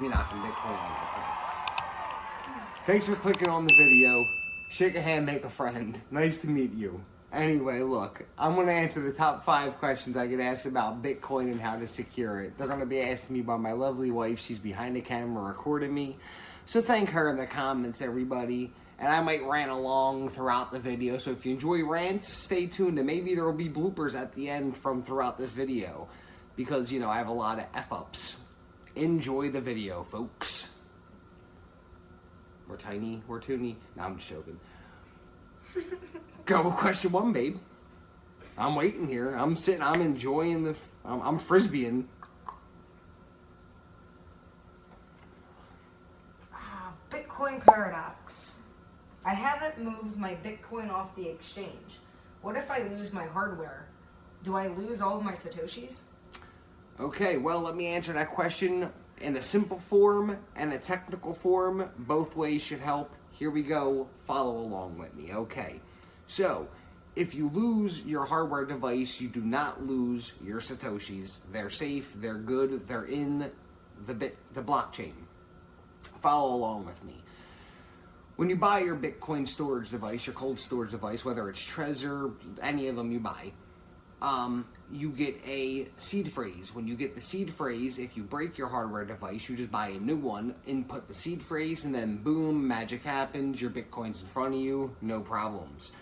me knocking Bitcoin on. Thanks for clicking on the video. Shake a hand, make a friend. Nice to meet you. Anyway, look, I'm going to answer the top 5 questions I get asked about Bitcoin and how to secure it. They're going to be asked me by my lovely wife. She's behind the camera recording me. So thank her in the comments, everybody. And I might rant along throughout the video. So if you enjoy rants, stay tuned. And maybe there will be bloopers at the end from throughout this video. Because, you know, I have a lot of F-ups. Enjoy the video, folks. We're tiny, we're toony. No, I'm just joking. Go with question 1, babe. I'm waiting here. I'm sitting, I'm enjoying the, I'm frisbeeing. Bitcoin paradox. I haven't moved my Bitcoin off the exchange. What if I lose my hardware? Do I lose all of my Satoshis? Okay, well, let me answer that question in a simple form and a technical form. Both ways should help. Here we go. Follow along with me. Okay. So, if you lose your hardware device, you do not lose your Satoshis. They're safe, they're good, they're in the blockchain. Follow along with me. When you buy your Bitcoin storage device, your cold storage device, whether it's Trezor, any of them you buy, you get a seed phrase. When you get the seed phrase, if you break your hardware device, you just buy a new one, input the seed phrase, and then boom, magic happens, your Bitcoin's in front of you, no problems.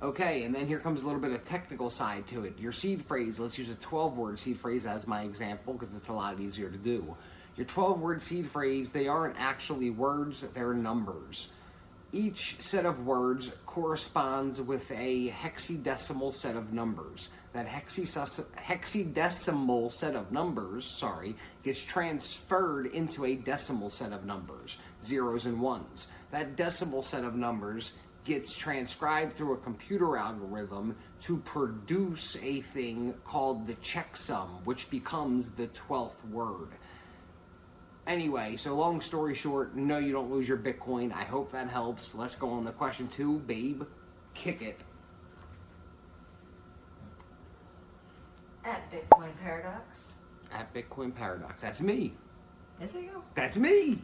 Okay, and then here comes a little bit of technical side to it. Your seed phrase, let's use a 12-word seed phrase as my example, because it's a lot easier to do. Your 12-word seed phrase, they aren't actually words, they're numbers. Each set of words corresponds with a hexadecimal set of numbers. That hexadecimal set of numbers, gets transferred into a decimal set of numbers, zeros and ones. That decimal set of numbers gets transcribed through a computer algorithm to produce a thing called the checksum, which becomes the 12th word. Anyway, so long story short, no, you don't lose your Bitcoin. I hope that helps. Let's go on to question 2. Babe, kick it. At Bitcoin Paradox. At Bitcoin Paradox. That's me. Is it you? That's me.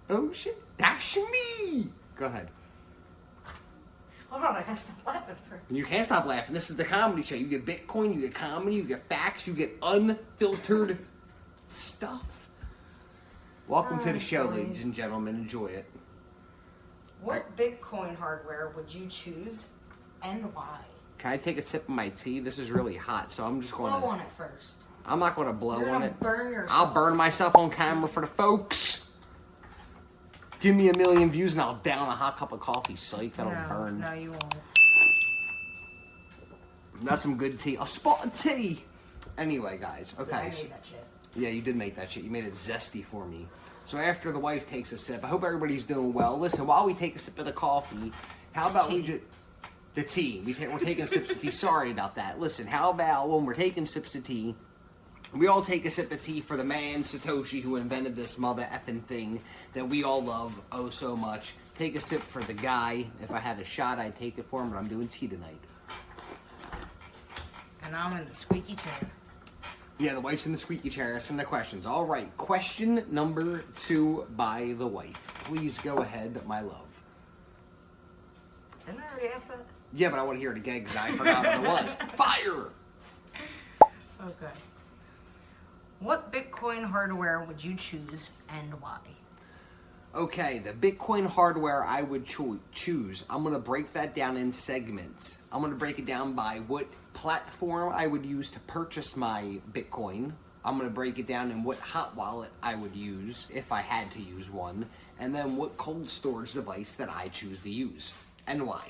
Oh shit. That's me. Go ahead. Hold on, I gotta stop laughing first. You can't stop laughing. This is the comedy show. You get Bitcoin, you get comedy, you get facts, you get unfiltered stuff. Welcome to the show, ladies and gentlemen. Enjoy it. What Bitcoin hardware would you choose and why? Can I take a sip of my tea? This is really hot, so I'm just going to... Blow on it first. I'm not going to blow You're on gonna it. burn yourself. I'll burn myself on camera for the folks. Give me 1 million views and I'll down a hot cup of coffee. Psych, that'll burn. No, you won't. That's some good tea. A spot of tea. Anyway, guys. Okay. I made that shit. Yeah, you did make that shit. You made it zesty for me. So after the wife takes a sip, I hope everybody's doing well. Listen, while we take a sip of the coffee, how about we just... The tea. We're taking sips of tea. Sorry about that. Listen, how about when we're taking sips of tea, we all take a sip of tea for the man, Satoshi, who invented this mother effing thing that we all love oh so much. Take a sip for the guy. If I had a shot, I'd take it for him, but I'm doing tea tonight. And I'm in the squeaky chair. Yeah, the wife's in the squeaky chair asking the questions. All right, question number 2 by the wife. Please go ahead, my love. Didn't I already ask that? Yeah, but I want to hear it again because I forgot what it was. Fire! Okay. What Bitcoin hardware would you choose and why? Okay, the Bitcoin hardware I would choose. I'm going to break that down in segments. I'm going to break it down by what platform I would use to purchase my Bitcoin. I'm going to break it down in what hot wallet I would use if I had to use one. And then what cold storage device that I choose to use and why.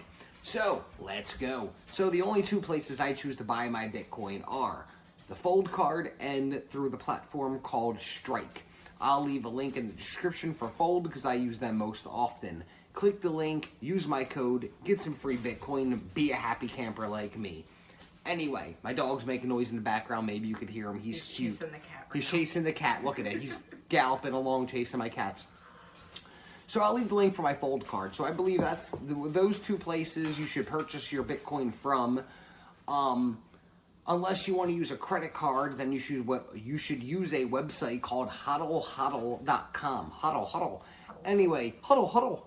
So, let's go. So the only 2 places I choose to buy my Bitcoin are the Fold card and through the platform called Strike. I'll leave a link in the description for Fold because I use them most often. Click the link, use my code, get some free Bitcoin, be a happy camper like me. Anyway, my dog's making noise in the background. Maybe you could hear him. He's cute. Chasing the cat He's chasing the cat. Look at it. He's galloping along chasing my cats. So I'll leave the link for my Fold card. So I believe that's those 2 places you should purchase your Bitcoin from. Unless you want to use a credit card, then you should use a website called huddlehuddle.com. Huddle. Anyway, huddle.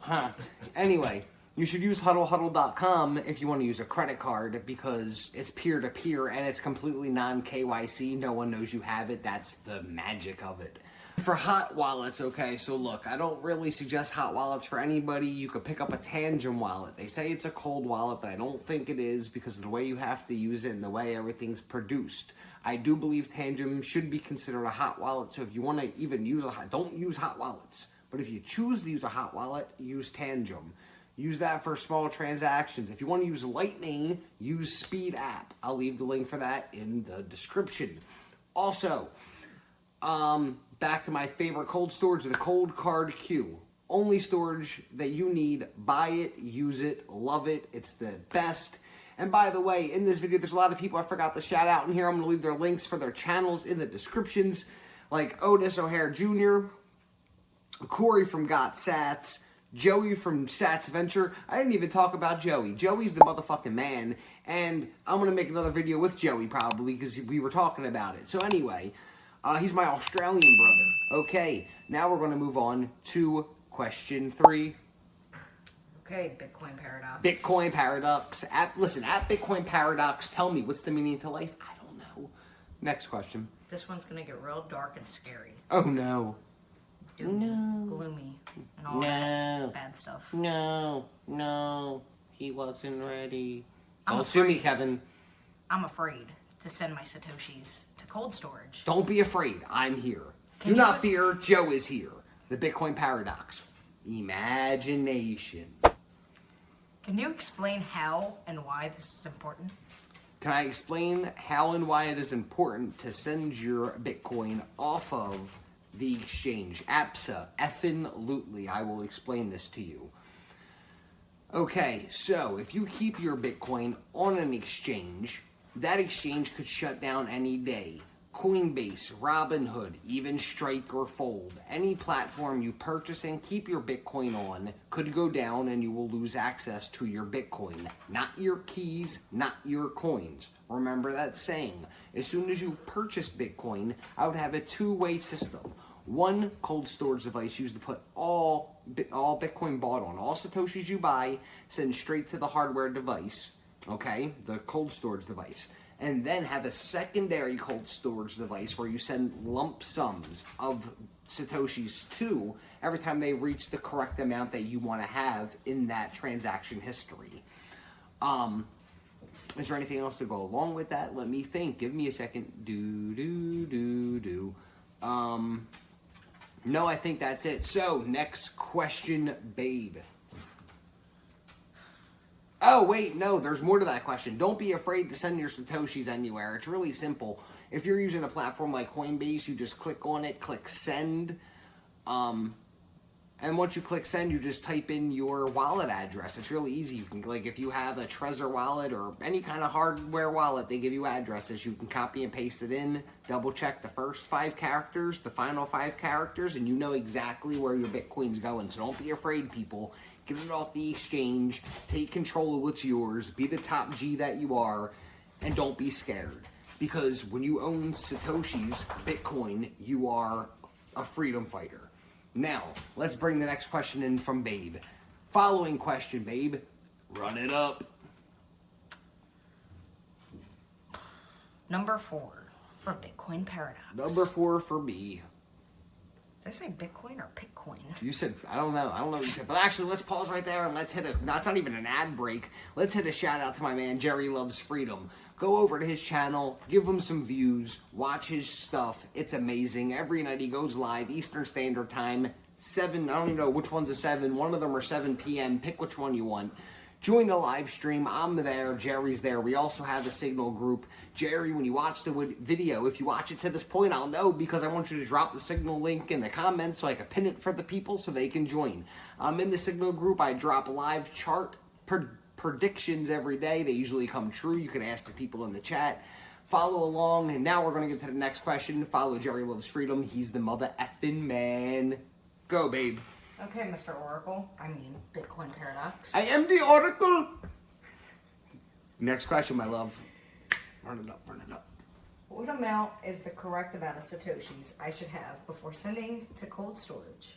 Anyway, you should use huddlehuddle.com if you want to use a credit card because it's peer-to-peer and it's completely non-KYC. No one knows you have it. That's the magic of it. For hot wallets, okay, so look, I don't really suggest hot wallets for anybody. You could pick up a Tangem wallet. They say it's a cold wallet, but I don't think it is because of the way you have to use it and the way everything's produced. I do believe Tangem should be considered a hot wallet, so if you want to even use don't use hot wallets. But if you choose to use a hot wallet, use Tangem. Use that for small transactions. If you want to use Lightning, use Speed app. I'll leave the link for that in the description. Also, back to my favorite cold storage, the Cold Card Q. Only storage that you need. Buy it, use it, love it. It's the best. And by the way, in this video, there's a lot of people I forgot to shout out in here. I'm going to leave their links for their channels in the descriptions, like Otis O'Hare Jr., Corey from Got Sats, Joey from Sats Venture. I didn't even talk about Joey. Joey's the motherfucking man, and I'm going to make another video with Joey probably because we were talking about it. So anyway, he's my Australian brother. Okay, now we're going to move on to question 3. Okay, Bitcoin Paradox. Bitcoin Paradox. Listen, at Bitcoin Paradox, tell me, what's the meaning to life? I don't know. Next question. This one's going to get real dark and scary. Oh, no. No. Gloomy and all that bad stuff. No. He wasn't ready. Don't sue me, Kevin. I'm afraid to send my Satoshis to cold storage. Don't be afraid. I'm here. Do not fear. Joe is here. The Bitcoin Paradox. Imagination. Can you explain how and why this is important? Can I explain how and why it is important to send your Bitcoin off of the exchange? Effin-lutely. I will explain this to you. Okay, so if you keep your Bitcoin on an exchange, that exchange could shut down any day. Coinbase, Robinhood, even Strike or Fold. Any platform you purchase and keep your Bitcoin on could go down and you will lose access to your Bitcoin. Not your keys, not your coins. Remember that saying. As soon as you purchase Bitcoin, I would have a two-way system. One cold storage device used to put all Bitcoin bought on, all Satoshis you buy, send straight to the hardware device, okay, the cold storage device. And then have a secondary cold storage device where you send lump sums of Satoshis to every time they reach the correct amount that you want to have in that transaction history. Is there anything else to go along with that? Let me think. Give me a second. No, I think that's it. So, next question, babe. Oh, wait, no, there's more to that question. Don't be afraid to send your Satoshis anywhere. It's really simple. If you're using a platform like Coinbase, you just click on it, click send. And once you click send, you just type in your wallet address. It's really easy. You can, like, if you have a Trezor wallet or any kind of hardware wallet, they give you addresses. You can copy and paste it in, double check the first 5 characters, the final 5 characters, and you know exactly where your Bitcoin's going. So don't be afraid, people. Get it off the exchange, take control of what's yours, be the top G that you are, and don't be scared. Because when you own Satoshis, Bitcoin, you are a freedom fighter. Now, let's bring the next question in from Babe. Following question, Babe. Run it up. Number 4 for Bitcoin Paradox. Number 4 for me. Did I say Bitcoin or Pitcoin? You said, I don't know what you said. But actually, let's pause right there and let's hit no, it's not even an ad break. Let's hit a shout out to my man, Jerry Loves Freedom. Go over to his channel, give him some views, watch his stuff. It's amazing. Every night he goes live, Eastern Standard Time, 7, I don't even know which one's a 7. One of them are 7 p.m. Pick which one you want. Join the live stream. I'm there. Jerry's there. We also have a Signal group. Jerry, when you watch the video, if you watch it to this point, I'll know because I want you to drop the Signal link in the comments so I can pin it for the people so they can join. I'm in the Signal group. I drop live chart predictions every day. They usually come true. You can ask the people in the chat. Follow along. And now we're going to get to the next question. Follow Jerry Loves Freedom. He's the mother effing man. Go, babe. Okay, Mr. Oracle. I mean, Bitcoin Paradox. I am the Oracle. Next question, my love. Run it up, run it up. What amount is the correct amount of Satoshis I should have before sending to cold storage?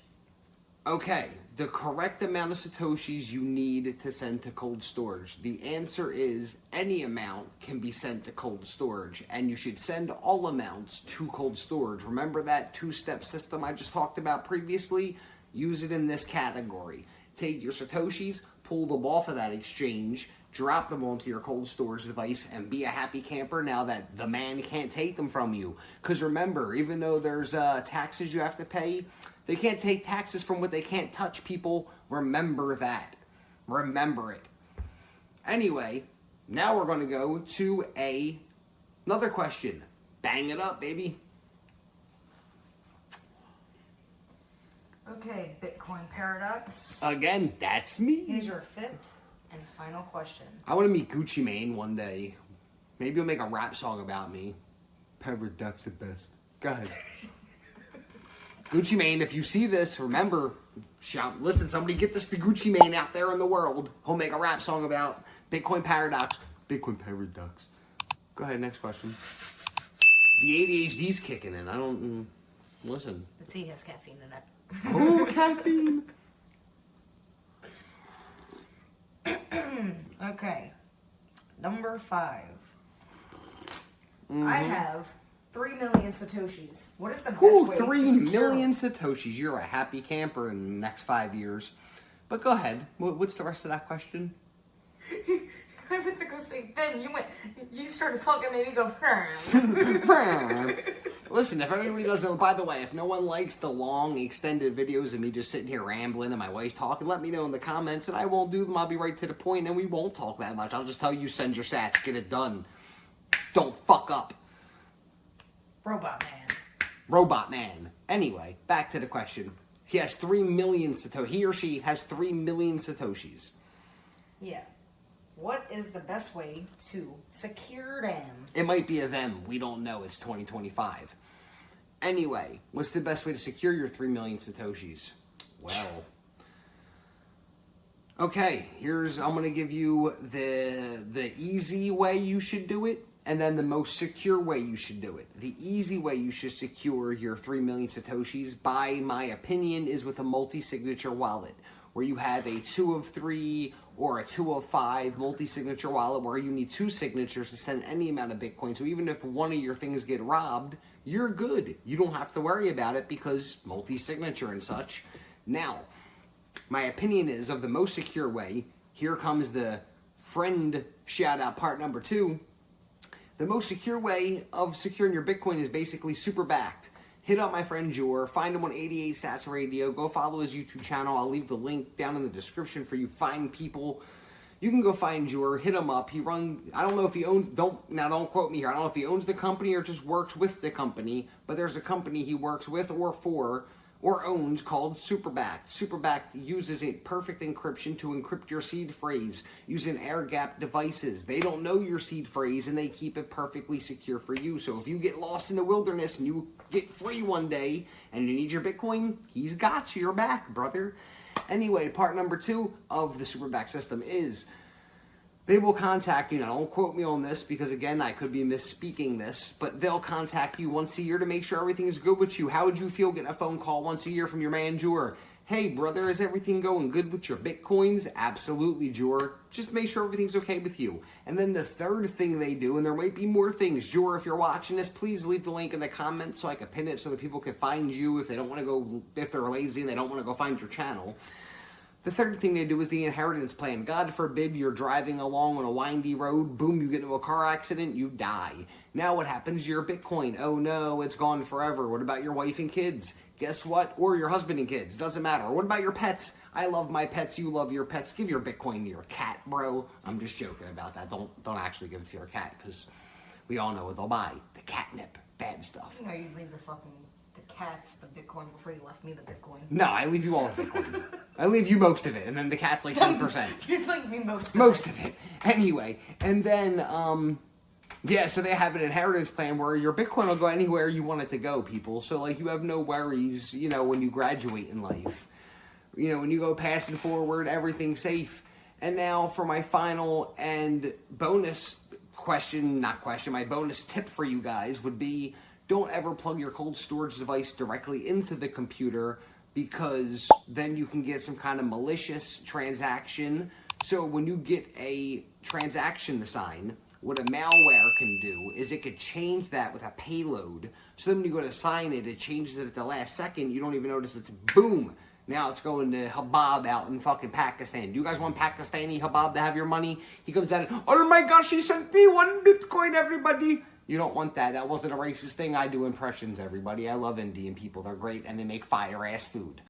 Okay, the correct amount of Satoshis you need to send to cold storage. The answer is any amount can be sent to cold storage, and you should send all amounts to cold storage. Remember that two-step system I just talked about previously? Use it in this category. Take your Satoshis, pull them off of that exchange, drop them onto your cold storage device, and be a happy camper now that the man can't take them from you. Because remember, even though there's taxes you have to pay, they can't take taxes from what they can't touch, people. Remember that. Remember it. Anyway, now we're going to go to another question. Bang it up, baby. Okay, Bitcoin Paradox. Again, that's me. Here's your fifth and final question. I want to meet Gucci Mane one day. Maybe he'll make a rap song about me. Paradox the best. Go ahead. Gucci Mane, if you see this, remember, shout, listen, somebody get this to Gucci Mane out there in the world. He'll make a rap song about Bitcoin Paradox. Bitcoin Paradox. Go ahead, next question. The ADHD's kicking in. I don't, listen. The tea has caffeine in it. Oh, caffeine. Okay. Number 5. Mm-hmm. I have 3 million Satoshis. What is the best way to 3 secure million Satoshis. You're a happy camper in the next 5 years. But go ahead. What's the rest of that question? I went to go say, then you started talking, made me go, Listen, if everybody doesn't, by the way, if no one likes the long, extended videos of me just sitting here rambling and my wife talking, let me know in the comments and I won't do them. I'll be right to the point and we won't talk that much. I'll just tell you, send your sats, get it done. Don't fuck up. Robot man. Robot man. Anyway, back to the question. He has 3 million Satoshis. He or she has 3 million Satoshis. Yeah. What is the best way to secure them? It might be a them. We don't know. It's 2025. Anyway, what's the best way to secure your 3 million Satoshis? Well, okay, I'm going to give you the easy way you should do it, and then the most secure way you should do it. The easy way you should secure your 3 million Satoshis, by my opinion, is with a multi-signature wallet, where you have a 2 of 3 or a 2 of 5 multi-signature wallet where you need 2 signatures to send any amount of Bitcoin. So even if one of your things get robbed, you're good. You don't have to worry about it because multi-signature and such. Now, my opinion is of the most secure way, here comes the friend shout out part number 2. The most secure way of securing your Bitcoin is basically super backed. Hit up my friend Jor, find him on 88 Sats Radio, go follow his YouTube channel. I'll leave the link down in the description for you fine people. You can go find Jor, hit him up. I don't know if he owns, don't quote me here. I don't know if he owns the company or just works with the company, but there's a company he works with or for or owns called Superbacked. Superbacked uses a perfect encryption to encrypt your seed phrase using air-gapped devices. They don't know your seed phrase and they keep it perfectly secure for you. So if you get lost in the wilderness and you get free one day and you need your Bitcoin, he's got your back, brother. Anyway, part number 2 of the Superbacked system is they will contact you. Now, don't quote me on this because, again, I could be misspeaking this, but they'll contact you once a year to make sure everything is good with you. How would you feel getting a phone call once a year from your man, Jor? Hey, brother, is everything going good with your Bitcoins? Absolutely, Jor. Just make sure everything's okay with you. And then the third thing they do, and there might be more things, Jor, if you're watching this, please leave the link in the comments so I can pin it so that people can find you if they don't want to go, if they're lazy and they don't want to go find your channel. The third thing they do is the inheritance plan. God forbid you're driving along on a windy road, boom, you get into a car accident, you die. Now what happens to your Bitcoin? Oh no, it's gone forever. What about your wife and kids? Guess what? Or your husband and kids. Doesn't matter. What about your pets? I love my pets. You love your pets. Give your Bitcoin to your cat, bro. I'm just joking about that. Don't actually give it to your cat because we all know what they'll buy. The catnip. Bad stuff. You know, you leave the cats the Bitcoin before you left me the Bitcoin. No, I leave you all the Bitcoin. I leave you most of it, and then the cat's like 10%. You leave me most of it. Anyway, and then, yeah, so they have an inheritance plan where your Bitcoin will go anywhere you want it to go, people. So, like, you have no worries, you know, when you graduate in life. You know, when you go passing forward, everything's safe. And now for my final and bonus my bonus tip for you guys would be, don't ever plug your cold storage device directly into the computer, because then you can get some kind of malicious transaction. So when you get a transaction sign, what a malware can do is it could change that with a payload. So then when you go to sign it, it changes it at the last second. You don't even notice it's boom. Now it's going to Habab out in fucking Pakistan. Do you guys want Pakistani Habab to have your money? He comes out and, oh my gosh, he sent me 1 Bitcoin, everybody. You don't want that. That wasn't a racist thing. I do impressions, everybody. I love Indian people. They're great, and they make fire-ass food.